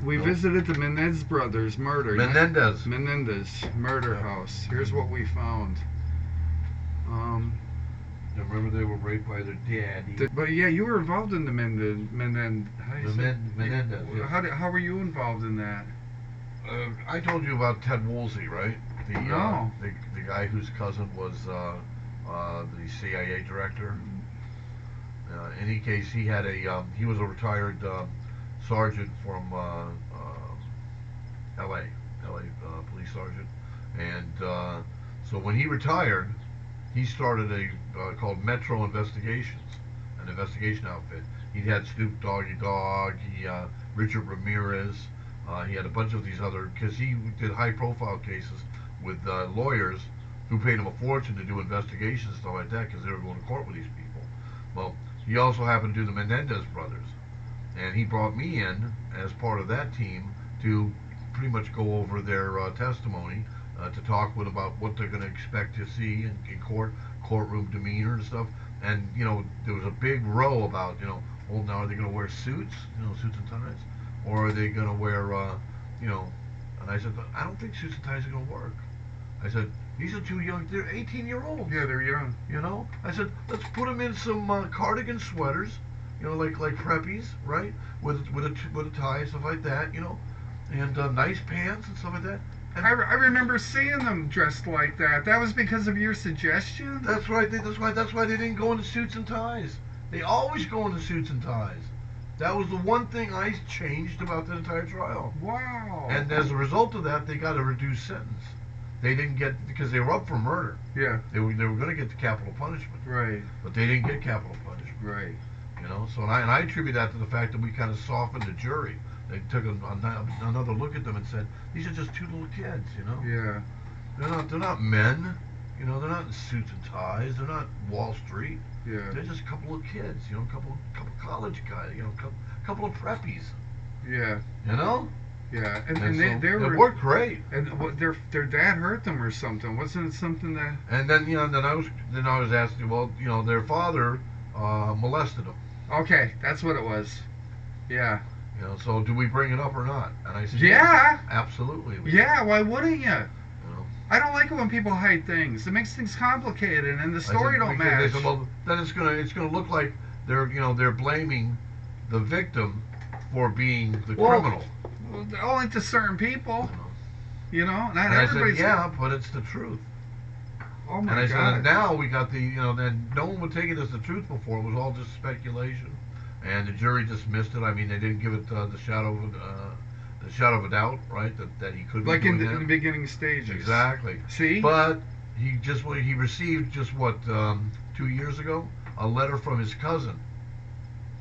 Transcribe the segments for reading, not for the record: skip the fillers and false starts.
We visited the Menendez brothers murder. Menendez murder house. Here's what we found. Remember they were raped by their daddy. But yeah, you were involved in the Menendez. Menendez. Yes. How were you involved in that? I told you about Ted Woolsey, right? No. The guy whose cousin was the CIA director. In any case, he had he was a retired sergeant from L.A. Police sergeant, and so when he retired, he started called Metro Investigations, an investigation outfit. He had Snoop Doggy Dogg, Richard Ramirez. He had a bunch of these other, because he did high-profile cases with lawyers who paid him a fortune to do investigations and stuff like that, because they were going to court with these people. Well, he also happened to do the Menendez brothers, and he brought me in as part of that team to pretty much go over their testimony, to talk with about what they're going to expect to see in courtroom demeanor and stuff. And there was a big row about well, now are they going to wear suits, suits and ties, or are they going to wear And I said, I don't think suits and ties are going to work. I said, these are too young. They're 18-year-olds. Yeah, they're young. I said, let's put them in some cardigan sweaters, like preppies, right? With a tie and stuff like that, and nice pants and stuff like that. And I remember seeing them dressed like that. That was because of your suggestion? That's right. That's why they didn't go into suits and ties. They always go into suits and ties. That was the one thing I changed about the entire trial. Wow. And as a result of that, they got a reduced sentence. They didn't get, because they were up for murder. Yeah. They were going to get the capital punishment. Right. But they didn't get capital punishment. Right. So I attribute that to the fact that we kind of softened the jury. They took another look at them and said, these are just two little kids, Yeah. They're not men. They're not in suits and ties. They're not Wall Street. Yeah. They're just a couple of kids, a couple college guys, couple of preppies. Yeah. Yeah, and so they were, it worked great. And their dad hurt them or something. Wasn't it something that? And then then I was asking, well, their father molested them. Okay, that's what it was. Yeah. So do we bring it up or not? And I said, yeah, absolutely. Yeah, why wouldn't you? I don't like it when people hide things. It makes things complicated, and the story don't match. They said, well, then it's gonna look like they're blaming the victim for being the criminal. Well, only to certain people. Not and everybody's. I said, yeah, but it's the truth. Oh my God. And I said, now we got then no one would take it as the truth before. It was all just speculation. And the jury dismissed it. I mean, they didn't give it the shadow of a doubt, right? That he could be like doing in the beginning stages. Exactly. See? But he received just 2 years ago, a letter from his cousin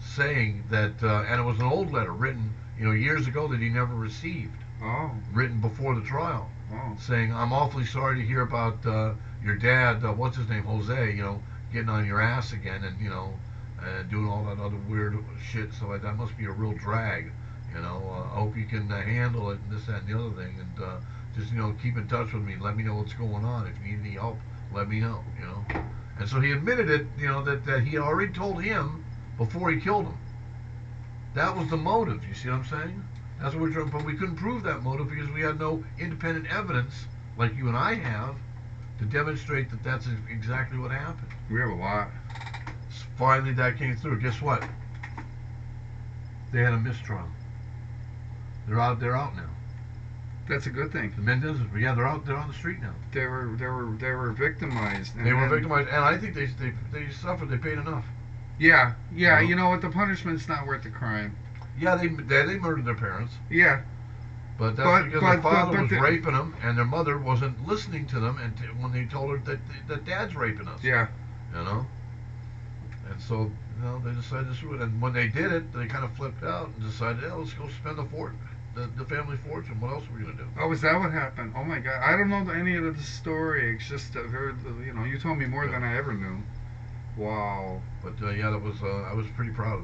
saying that, and it was an old letter written years ago that he never received. Oh. Written before the trial. Oh. Saying, I'm awfully sorry to hear about your dad, what's his name, Jose, getting on your ass again and doing all that other weird shit, so that must be a real drag. I hope you can handle it and this, that, and the other thing, and just keep in touch with me. Let me know what's going on. If you need any help, let me know. And so he admitted it. That he had already told him before he killed him. That was the motive. You see what I'm saying? That's what we're trying. But we couldn't prove that motive because we had no independent evidence, like you and I have, to demonstrate that that's exactly what happened. We have a lot. Finally, that came through. Guess what? They had a mistrial. They're out now. That's a good thing. The Menendez, yeah, they're out. They're on the street now. They were victimized. They were victimized, and I think they suffered. They paid enough. Yeah. You know what? The punishment's not worth the crime. Yeah, they murdered their parents. Yeah. But that's because their father was raping them, and their mother wasn't listening to them, and when they told her that dad's raping us. Yeah. And so, they decided to do it. And when they did it, they kind of flipped out and decided, let's go spend the family fortune. What else are we going to do? Oh, is that what happened? Oh my God. I don't know any of the story. It's just, you told me more than I ever knew. Wow. But, that was, I was pretty proud of it.